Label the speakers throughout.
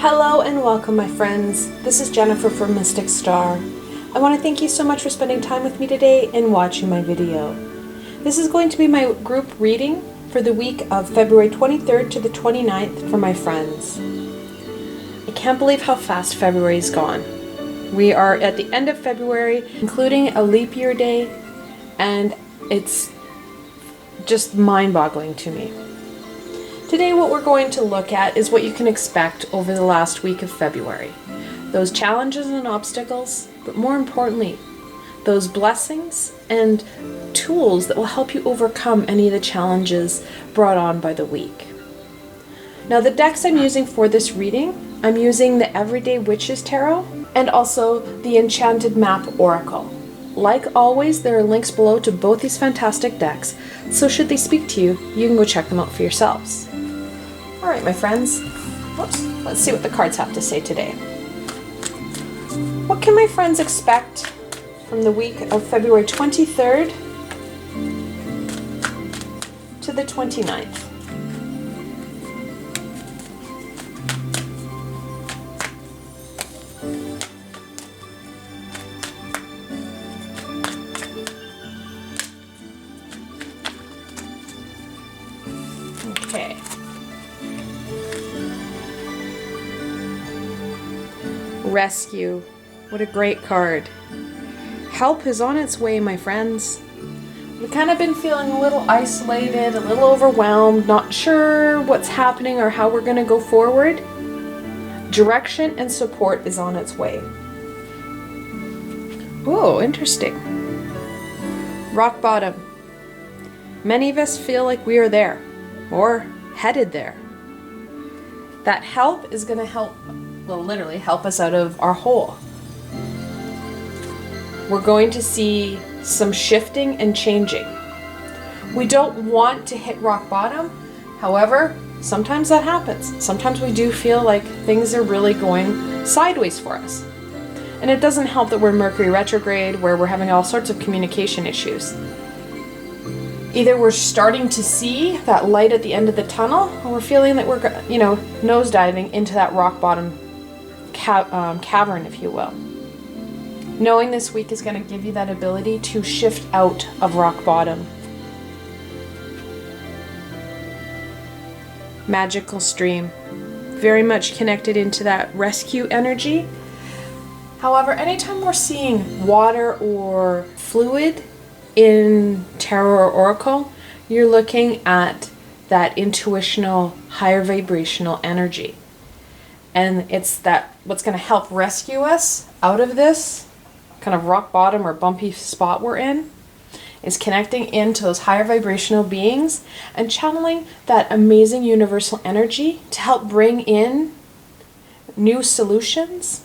Speaker 1: Hello and welcome, my friends. This is Jennifer from Mystic Star. I want to thank you so much for spending time with me today and watching my video. This is going to be my group reading for the week of February 23rd to the 29th for my friends. I can't believe how fast February's gone. We are at the end of February, including a leap year day, and it's just mind-boggling to me. Today what we're going to look at is what you can expect over the last week of February. Those challenges and obstacles, but more importantly, those blessings and tools that will help you overcome any of the challenges brought on by the week. Now the decks I'm using for this reading, I'm using the Everyday Witches Tarot and also the Enchanted Map Oracle. Like always, there are links below to both these fantastic decks, so should they speak to you, you can go check them out for yourselves. Alright, my friends, let's see what the cards have to say today. What can my friends expect from the week of February 23rd to the 29th? Okay. Rescue. What a great card. Help is on its way, my friends. We've kind of been feeling a little isolated, a little overwhelmed, not sure what's happening or how we're going to go forward. Direction and support is on its way. Oh, interesting. Rock bottom. Many of us feel like we are there, or headed there. That help is going to help, will literally help us out of our hole. We're going to see some shifting and changing. We don't want to hit rock bottom. However, sometimes that happens. Sometimes we do feel like things are really going sideways for us. And it doesn't help that we're Mercury retrograde, where we're having all sorts of communication issues. Either we're starting to see that light at the end of the tunnel, or we're feeling that we're, nosediving into that rock bottom cavern, if you will. Knowing this week is going to give you that ability to shift out of rock bottom. Magical stream. Very much connected into that rescue energy. However, anytime we're seeing water or fluid in tarot or oracle, you're looking at that intuitional, higher vibrational energy. And it's that what's going to help rescue us out of this kind of rock bottom or bumpy spot we're in is connecting into those higher vibrational beings and channeling that amazing universal energy to help bring in new solutions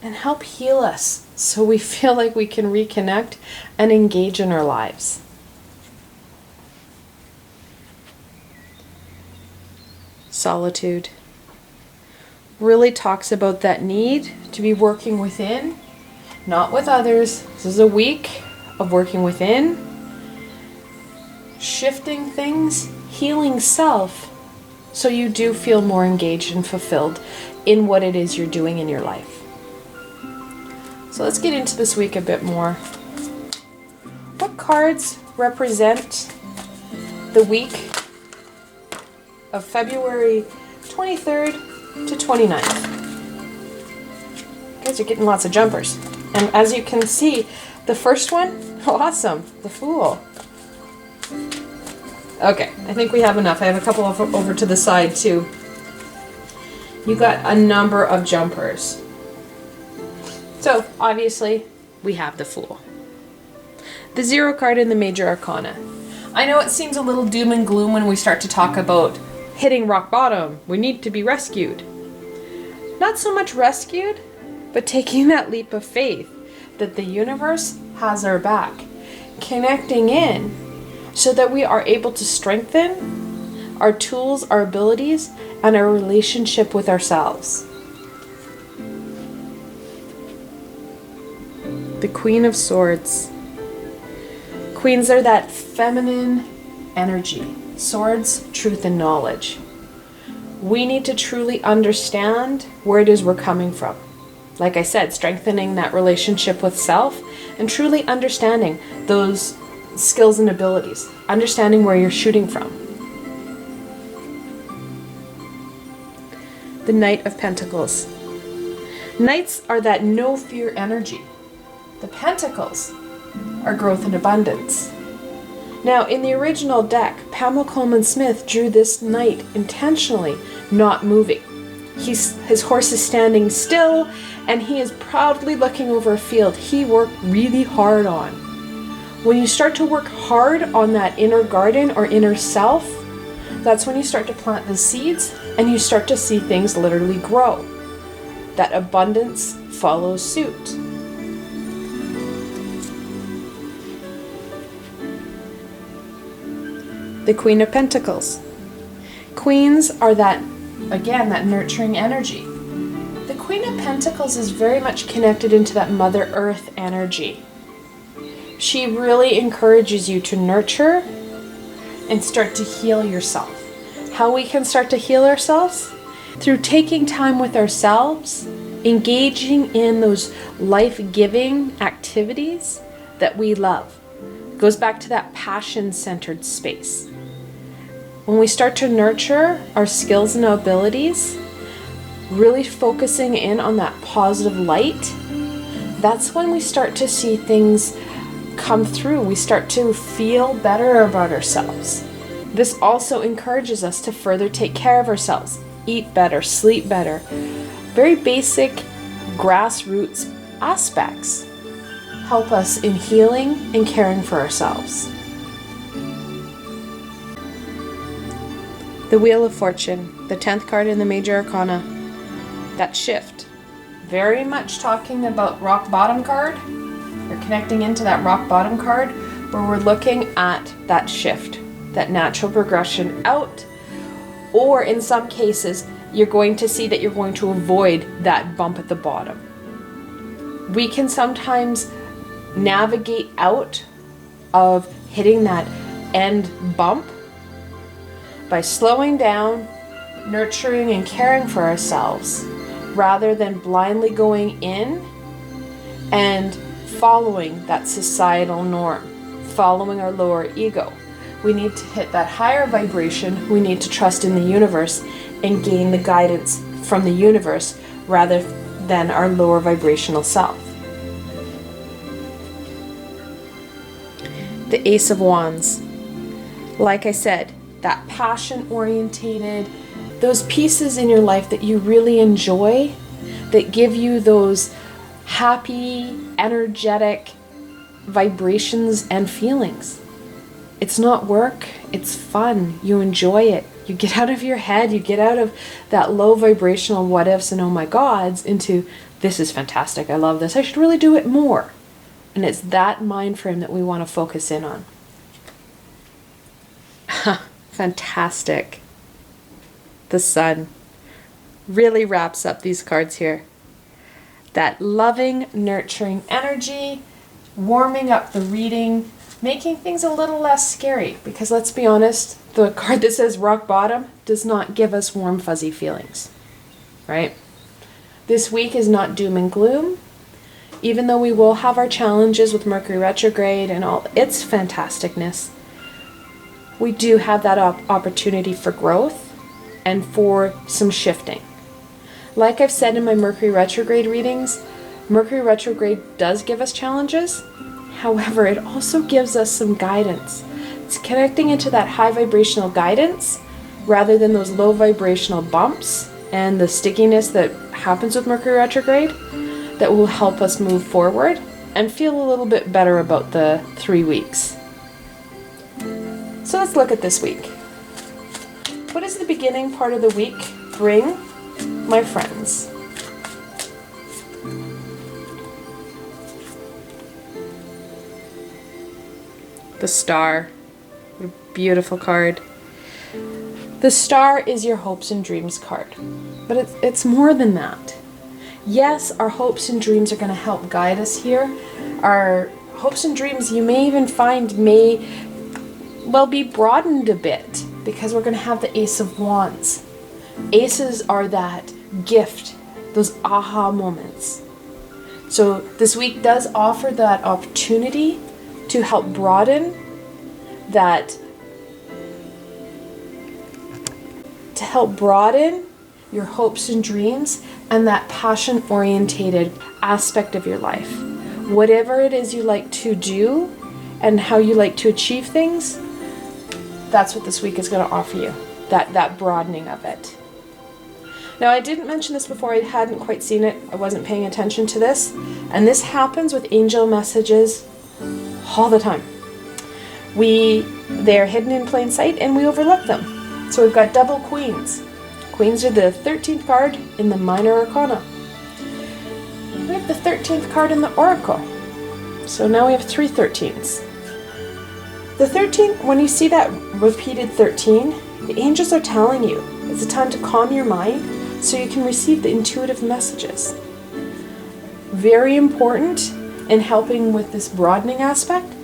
Speaker 1: and help heal us so we feel like we can reconnect and engage in our lives. Solitude really talks about that need to be working within, not with others. This is a week of working within, shifting things, healing self, so you do feel more engaged and fulfilled in what it is you're doing in your life. So let's get into this week a bit more. What cards represent the week of February 23rd to 29th? You guys are getting lots of jumpers. And as you can see, the first one, awesome, the Fool. Okay, I think we have enough. I have a couple over to the side too. You got a number of jumpers. So, obviously, we have the Fool. The Zero card in the Major Arcana. I know it seems a little doom and gloom when we start to talk about hitting rock bottom. We need to be rescued. Not so much rescued, but taking that leap of faith that the universe has our back. Connecting in so that we are able to strengthen our tools, our abilities, and our relationship with ourselves. The Queen of Swords. Queens are that feminine energy. Swords, truth and knowledge. we need to truly understand where it is we're coming from. Like I said, strengthening that relationship with self and truly understanding those skills and abilities, understanding where you're shooting from. The Knight of Pentacles. Knights are that no fear energy. The Pentacles are growth and abundance. Now, in the original deck, Pamela Coleman Smith drew this knight intentionally not moving. His horse is standing still, and he is proudly looking over a field he worked really hard on. When you start to work hard on that inner garden or inner self, that's when you start to plant the seeds and you start to see things literally grow. That abundance follows suit. The Queen of Pentacles. Queens are that, again, that nurturing energy. The Queen of Pentacles is very much connected into that Mother Earth energy. She really encourages you to nurture and start to heal yourself. How we can start to heal ourselves? Through taking time with ourselves, engaging in those life-giving activities that we love. It goes back to that passion-centered space. When we start to nurture our skills and abilities, really focusing in on that positive light, that's when we start to see things come through. We start to feel better about ourselves. This also encourages us to further take care of ourselves, eat better, sleep better. Very basic grassroots aspects help us in healing and caring for ourselves. The Wheel of Fortune, the 10th card in the Major Arcana. That shift. Very much talking about rock bottom card. We're connecting into that rock bottom card where we're looking at that shift, that natural progression out, or in some cases, you're going to see that you're going to avoid that bump at the bottom. We can sometimes navigate out of hitting that end bump by slowing down, nurturing and caring for ourselves, rather than blindly going in and following that societal norm, following our lower ego. We need to hit that higher vibration. We need to trust in the universe and gain the guidance from the universe rather than our lower vibrational self. The Ace of Wands. Like I said, that passion-orientated, those pieces in your life that you really enjoy, that give you those happy, energetic vibrations and feelings. It's not work, it's fun. You enjoy it. You get out of your head, you get out of that low vibrational what ifs and oh my gods into this is fantastic, I love this, I should really do it more. And it's that mind frame that we want to focus in on. Fantastic. The Sun really wraps up these cards here. That loving, nurturing energy, warming up the reading, making things a little less scary. Because let's be honest, the card that says rock bottom does not give us warm, fuzzy feelings, right? This week is not doom and gloom. Even though we will have our challenges with Mercury retrograde and all its fantasticness, we do have that opportunity for growth and for some shifting. Like I've said in my Mercury retrograde readings, Mercury retrograde does give us challenges. However, it also gives us some guidance. It's connecting into that high vibrational guidance rather than those low vibrational bumps and the stickiness that happens with Mercury retrograde that will help us move forward and feel a little bit better about the 3 weeks. So let's look at this week. What does the beginning part of the week bring, my friends? The Star. What a beautiful card. The Star is your hopes and dreams card. But it's more than that. Yes, our hopes and dreams are going to help guide us here. Our hopes and dreams, you may even find, may well be broadened a bit because we're going to have the Ace of Wands. Aces are that gift, those aha moments. So this week does offer that opportunity to help broaden that, your hopes and dreams and that passion-orientated aspect of your life. Whatever it is you like to do and how you like to achieve things, that's what this week is going to offer you, that broadening of it. Now, I didn't mention this before. I hadn't quite seen it. I wasn't paying attention to this. And this happens with angel messages all the time. They're hidden in plain sight and we overlook them. So we've got double queens. Queens are the 13th card in the minor arcana. We have the 13th card in the oracle. So now we have 3 13s. The 13, when you see that repeated 13, the angels are telling you it's a time to calm your mind so you can receive the intuitive messages. Very important in helping with this broadening aspect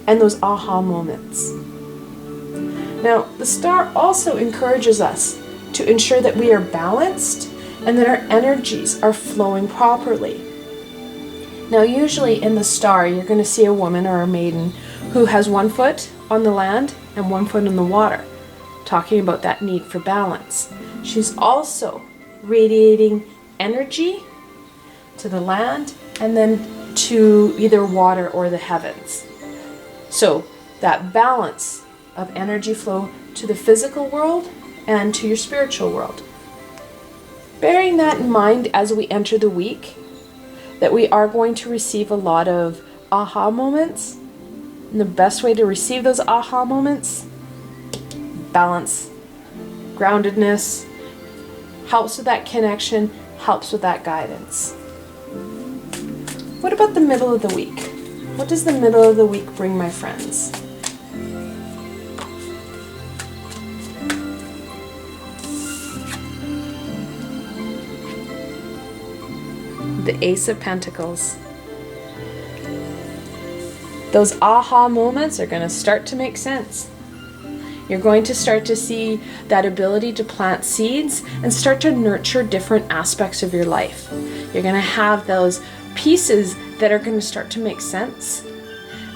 Speaker 1: and those aha moments. Now, the star also encourages us to ensure that we are balanced and that our energies are flowing properly. Now, usually in the star, you're going to see a woman or a maiden who has one foot on the land and one foot in the water, talking about that need for balance. She's also radiating energy to the land and then to either water or the heavens. So that balance of energy flow to the physical world and to your spiritual world. Bearing that in mind as we enter the week, that we are going to receive a lot of aha moments. And the best way to receive those aha moments, balance, groundedness, helps with that connection, helps with that guidance. What about the middle of the week? What does the middle of the week bring, my friends? The Ace of Pentacles. Those aha moments are going to start to make sense. You're going to start to see that ability to plant seeds and start to nurture different aspects of your life. You're going to have those pieces that are going to start to make sense,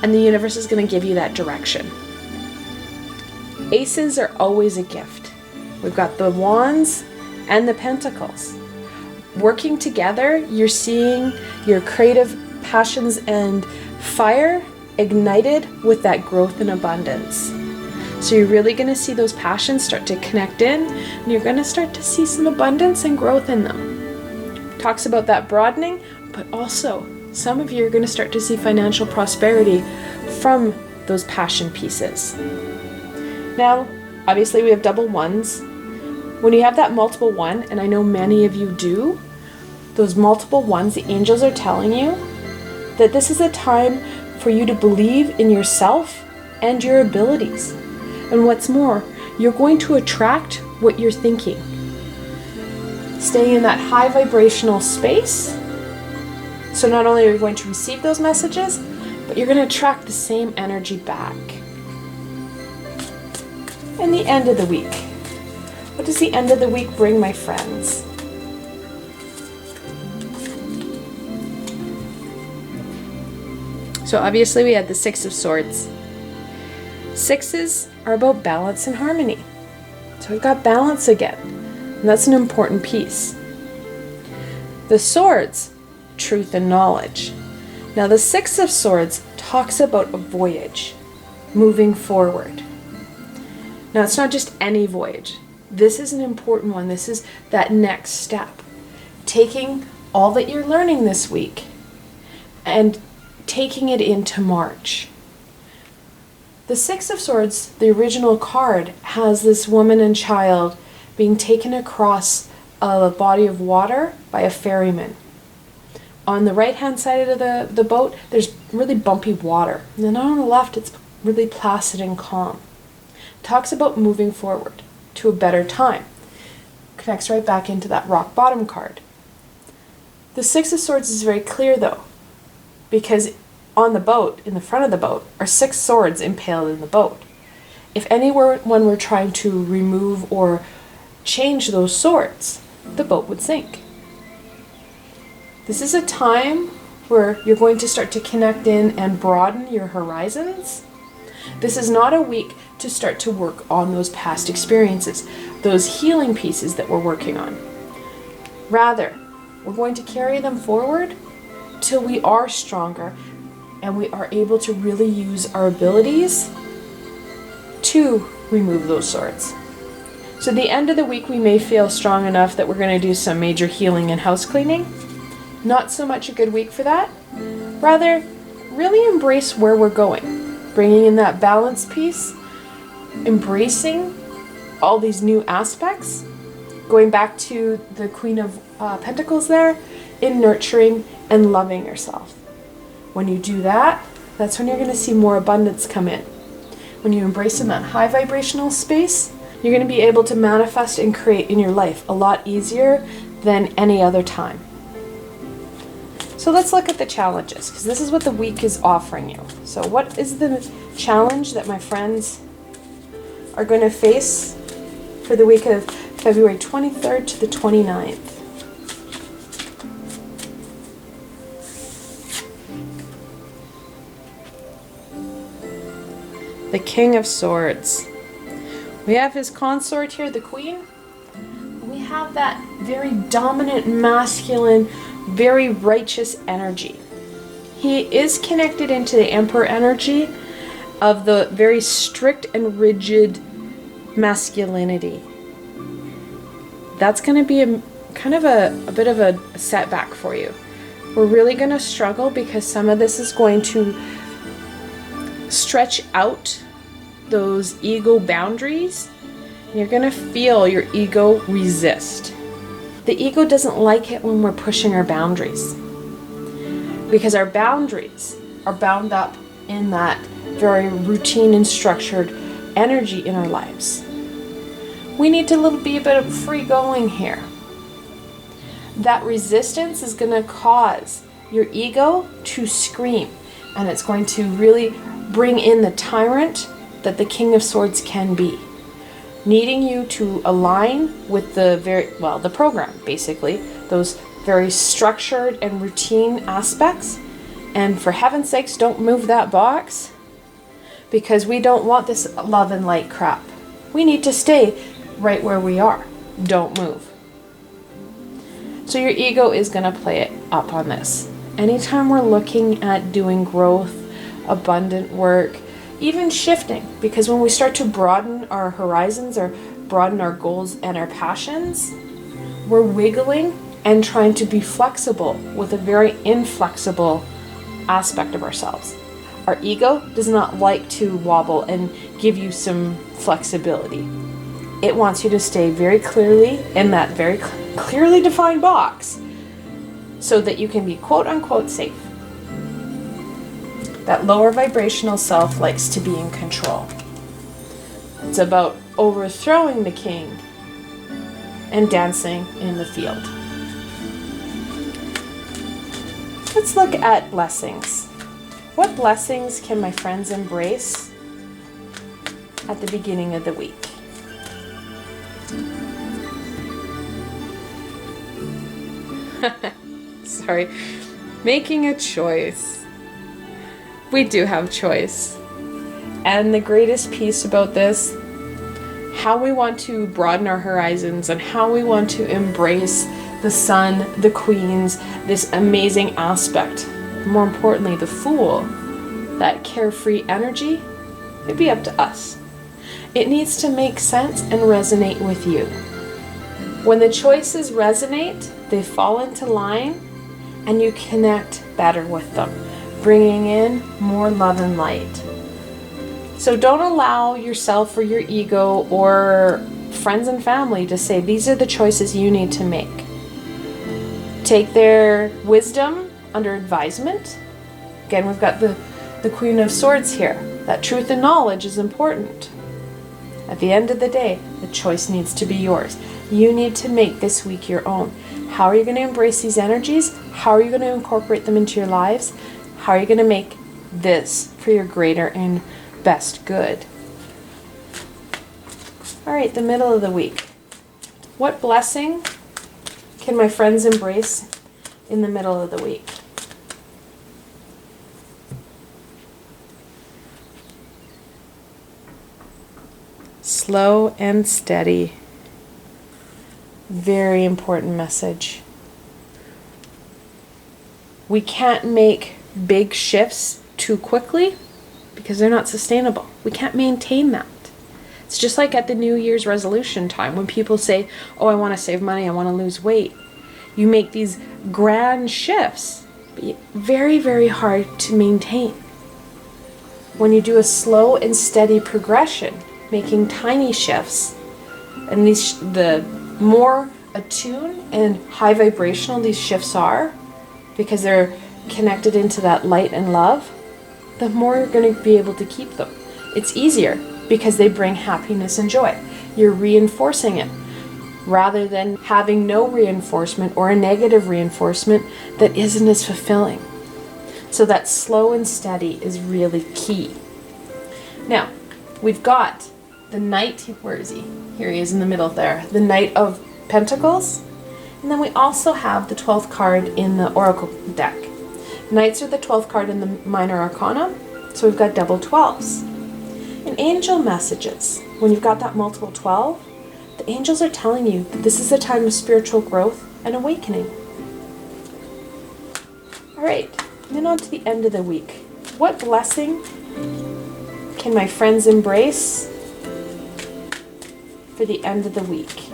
Speaker 1: and the universe is going to give you that direction. Aces are always a gift. We've got the Wands and the Pentacles. Working together, you're seeing your creative passions and fire ignited with that growth and abundance. So you're really going to see those passions start to connect in, and you're going to start to see some abundance and growth in them. Talks about that broadening, but also some of you are going to start to see financial prosperity from those passion pieces. Now, obviously we have double ones. When you have that multiple one, and I know many of you do, those multiple ones, the angels are telling you that this is a time for you to believe in yourself and your abilities. And what's more, you're going to attract what you're thinking. Staying in that high vibrational space. So not only are you going to receive those messages, but you're going to attract the same energy back. And the end of the week. What does the end of the week bring, my friends? So obviously we had the Six of Swords. Sixes are about balance and harmony. So we've got balance again. And that's an important piece. The Swords, truth and knowledge. Now the Six of Swords talks about a voyage, moving forward. Now it's not just any voyage. This is an important one. This is that next step. Taking all that you're learning this week and taking it into March. The Six of Swords, the original card, has this woman and child being taken across a body of water by a ferryman. On the right-hand side of the boat, there's really bumpy water. And then on the left, it's really placid and calm. It talks about moving forward to a better time. Connects right back into that rock bottom card. The Six of Swords is very clear, though, because on the boat, in the front of the boat, are 6 swords impaled in the boat. If anyone were trying to remove or change those swords, the boat would sink. This is a time where you're going to start to connect in and broaden your horizons. This is not a week to start to work on those past experiences, those healing pieces that we're working on. Rather, we're going to carry them forward till we are stronger and we are able to really use our abilities to remove those swords. So at the end of the week, we may feel strong enough that we're going to do some major healing and house cleaning. Not so much a good week for that. Rather, really embrace where we're going, bringing in that balance piece, embracing all these new aspects, going back to the Queen of Pentacles there, in nurturing and loving yourself. When you do that, that's when you're going to see more abundance come in. When you embrace in that high vibrational space, you're going to be able to manifest and create in your life a lot easier than any other time. So let's look at the challenges, because this is what the week is offering you. So what is the challenge that my friends are going to face for the week of February 23rd to the 29th? The King of Swords. We have his consort here, the Queen. We have that very dominant, masculine, very righteous energy. He is connected into the Emperor energy of the very strict and rigid masculinity. That's going to be a bit of a setback for you. We're really going to struggle because some of this is going to stretch out those ego boundaries. You're going to feel your ego resist. The ego doesn't like it when we're pushing our boundaries, because our boundaries are bound up in that very routine and structured energy in our lives. We need to be a bit of free going here. That resistance is going to cause your ego to scream, and it's going to really bring in the tyrant that the King of Swords can be, needing you to align with the program, basically, those very structured and routine aspects. And for heaven's sakes, don't move that box, because we don't want this love and light crap. We need to stay right where we are. Don't move. So your ego is going to play it up on this. Anytime we're looking at doing growth, abundant work, even shifting, because when we start to broaden our horizons or broaden our goals and our passions, we're wiggling and trying to be flexible with a very inflexible aspect of ourselves. Our ego does not like to wobble and give you some flexibility. It wants you to stay very clearly in that very clearly defined box so that you can be quote unquote safe. That lower vibrational self likes to be in control. It's about overthrowing the king and dancing in the field. Let's look at blessings. What blessings can my friends embrace at the beginning of the week? Sorry. Making a choice. We do have choice. And the greatest piece about this, how we want to broaden our horizons and how we want to embrace the sun, the queens, this amazing aspect. More importantly, the fool, that carefree energy, it'd be up to us. It needs to make sense and resonate with you. When the choices resonate, they fall into line and you connect better with them, bringing in more love and light. So don't allow yourself or your ego or friends and family to say, these are the choices you need to make. Take their wisdom under advisement. Again, we've got the Queen of Swords here. That truth and knowledge is important. At the end of the day, the choice needs to be yours. You need to make this week your own. How are you going to embrace these energies? How are you going to incorporate them into your lives? How are you going to make this for your greater and best good? All right, the middle of the week. What blessing can my friends embrace in the middle of the week? Slow and steady. Very important message. We can't make big shifts too quickly because they're not sustainable. We can't maintain that. It's just like at the New Year's resolution time when people say, oh, I want to save money, I want to lose weight. You make these grand shifts, but very, very hard to maintain. When you do a slow and steady progression, making tiny shifts, and the more attuned and high vibrational these shifts are, because they're connected into that light and love, the more you're going to be able to keep them. It's easier because they bring happiness and joy. You're reinforcing it rather than having no reinforcement or a negative reinforcement that isn't as fulfilling. So that slow and steady is really key. Now, we've got the Knight, where is he? Here he is in the middle there. The Knight of Pentacles. And then we also have the 12th card in the Oracle deck. Knights are the 12th card in the Minor Arcana, so we've got double 12s. And angel messages, when you've got that multiple 12, the angels are telling you that this is a time of spiritual growth and awakening. All right, then on to the end of the week. What blessing can my friends embrace for the end of the week?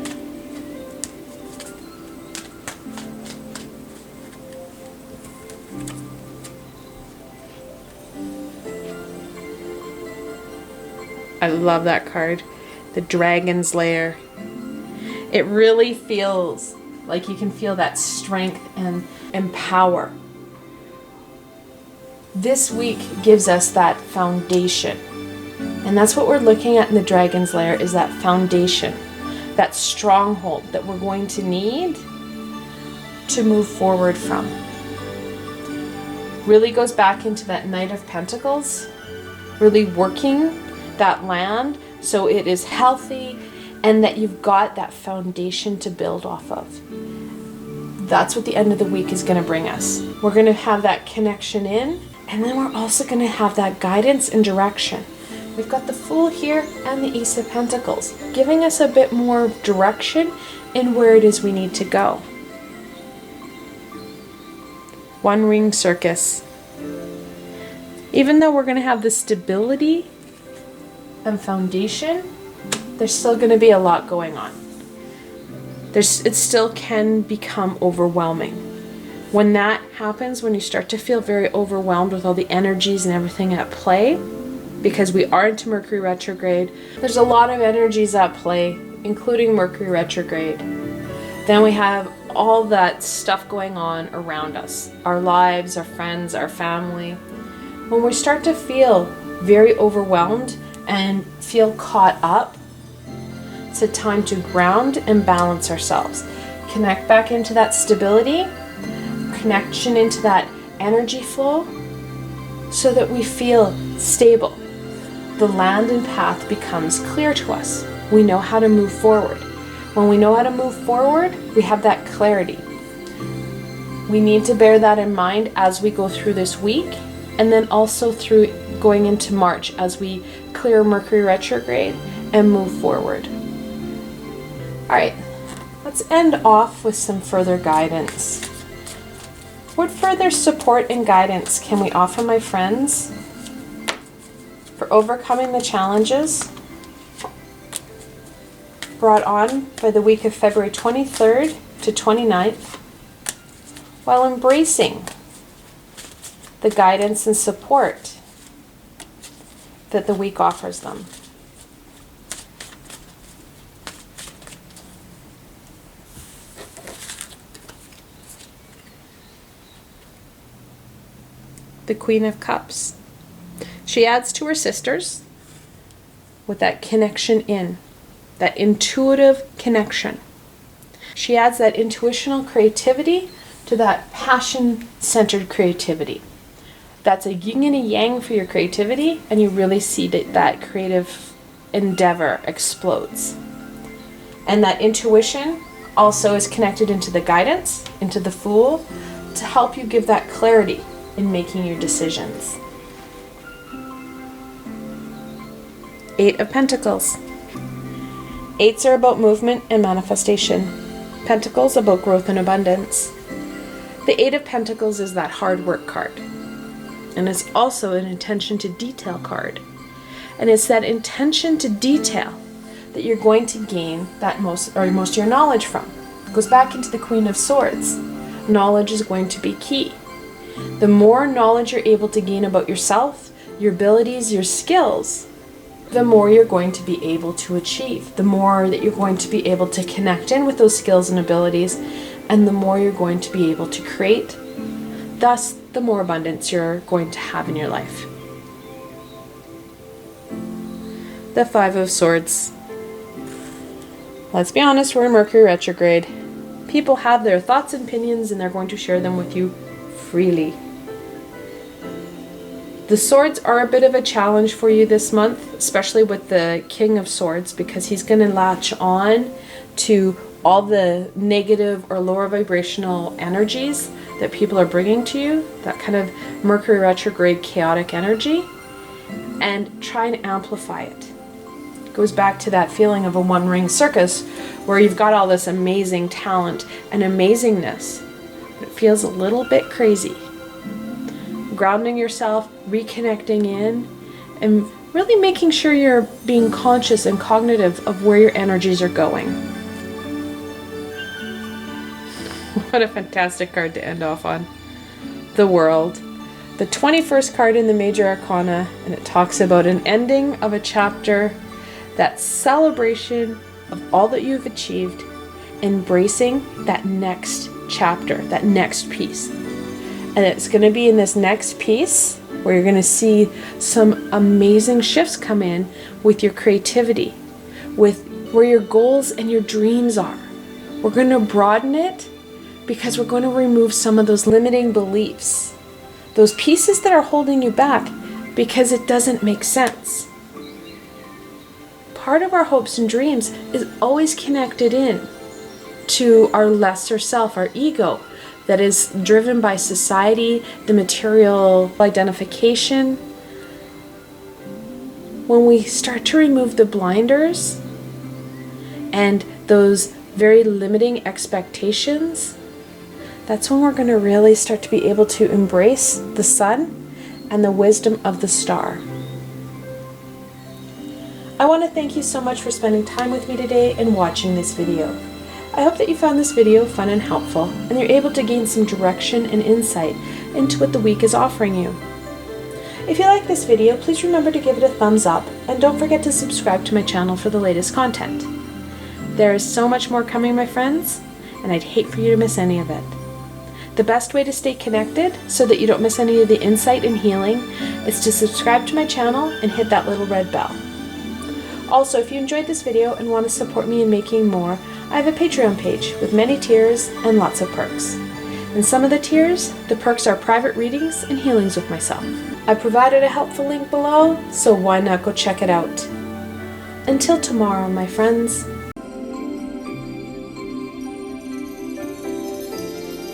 Speaker 1: I love that card, the Dragon's Lair. It really feels like you can feel that strength and power. This week gives us that foundation. And that's what we're looking at in the Dragon's Lair, is that foundation, that stronghold that we're going to need to move forward from. Really goes back into that Knight of Pentacles, really working that land so it is healthy and that you've got that foundation to build off of. That's what the end of the week is going to bring us. We're going to have that connection in, and then we're also going to have that guidance and direction. We've got the Fool here and the Ace of Pentacles, giving us a bit more direction in where it is we need to go. One ring circus. Even though we're going to have the stability and foundation, there's still going to be a lot going on. It still can become overwhelming. When that happens, when you start to feel very overwhelmed with all the energies and everything at play, because we are into Mercury retrograde, there's a lot of energies at play, including Mercury retrograde. Then we have all that stuff going on around us, our lives, our friends, our family. When we start to feel very overwhelmed and feel caught up, it's a time to ground and balance ourselves. Connect back into that stability, connection into that energy flow, so that we feel stable. The land and path becomes clear to us. We know how to move forward. When we know how to move forward, we have that clarity. We need to bear that in mind as we go through this week, and then also through going into March as we clear Mercury retrograde and move forward. All right, let's end off with some further guidance. What further support and guidance can we offer my friends for overcoming the challenges brought on by the week of February 23rd to 29th, while embracing the guidance and support that the week offers them? The Queen of Cups. She adds to her sisters with that connection in, that intuitive connection. She adds that intuitional creativity to that passion-centered creativity. That's a yin and a yang for your creativity, and you really see that creative endeavor explodes. And that intuition also is connected into the guidance, into the Fool, to help you give that clarity in making your decisions. 8 of Pentacles. 8s are about movement and manifestation. Pentacles about growth and abundance. The 8 of Pentacles is that hard work card. And it's also an intention to detail card. And it's that intention to detail that you're going to gain that most of your knowledge from. It goes back into the Queen of Swords. Knowledge is going to be key. The more knowledge you're able to gain about yourself, your abilities, your skills, the more you're going to be able to achieve. The more that you're going to be able to connect in with those skills and abilities, and the more you're going to be able to create. Thus, the more abundance you're going to have in your life. The 5 of Swords. Let's be honest, we're in Mercury retrograde. People have their thoughts and opinions, and they're going to share them with you freely. The swords are a bit of a challenge for you this month, especially with the King of Swords, because he's going to latch on to all the negative or lower vibrational energies that people are bringing to you, that kind of Mercury retrograde chaotic energy, and try and amplify it. It goes back to that feeling of a one-ring circus where you've got all this amazing talent and amazingness, but it feels a little bit crazy. Grounding yourself, reconnecting in, and really making sure you're being conscious and cognitive of where your energies are going. What a fantastic card to end off on. The World. The 21st card in the Major Arcana, and it talks about an ending of a chapter, that celebration of all that you've achieved, embracing that next chapter, that next piece. And it's going to be in this next piece where you're going to see some amazing shifts come in with your creativity, with where your goals and your dreams are. We're going to broaden it because we're going to remove some of those limiting beliefs, those pieces that are holding you back because it doesn't make sense. Part of our hopes and dreams is always connected in to our lesser self, our ego, that is driven by society, the material identification. When we start to remove the blinders and those very limiting expectations, that's when we're going to really start to be able to embrace the sun and the wisdom of the star. I want to thank you so much for spending time with me today and watching this video. I hope that you found this video fun and helpful, and you're able to gain some direction and insight into what the week is offering you. If you like this video, please remember to give it a thumbs up, and don't forget to subscribe to my channel for the latest content. There is so much more coming, my friends, and I'd hate for you to miss any of it. The best way to stay connected so that you don't miss any of the insight and healing is to subscribe to my channel and hit that little red bell. Also, if you enjoyed this video and want to support me in making more, I have a Patreon page with many tiers and lots of perks. In some of the tiers, the perks are private readings and healings with myself. I provided a helpful link below, so why not go check it out. Until tomorrow, my friends.